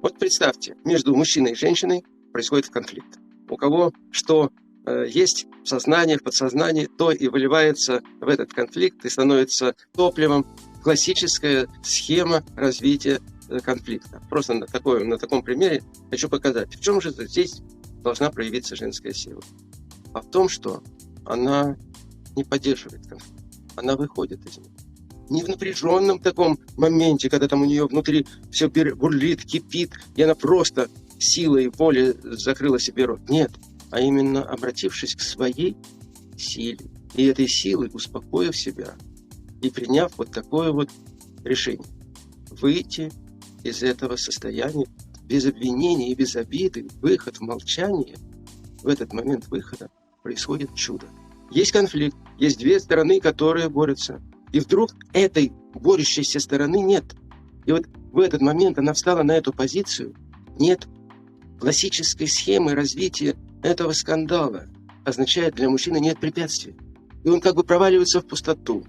Вот представьте, между мужчиной и женщиной происходит конфликт. У кого что есть в сознании, в подсознании, то и выливается в этот конфликт и становится топливом. Классическая схема развития конфликта. Просто на таком примере хочу показать, в чем же здесь должна проявиться женская сила. А в том, что она не поддерживает конфликт, она выходит из него. Не в напряженном таком моменте, когда там у нее внутри все бурлит, кипит, и она просто силой воли закрыла себе рот. Нет, а именно обратившись к своей силе, и этой силой успокоив себя, и приняв вот такое вот решение. Выйти из этого состояния без обвинения и без обиды, выход в молчание, в этот момент выхода происходит чудо. Есть конфликт, есть две стороны, которые борются. И вдруг этой борющейся стороны нет. И вот в этот момент она встала на эту позицию. Нет классической схемы развития этого скандала. Означает, для мужчины нет препятствий. И он как бы проваливается в пустоту.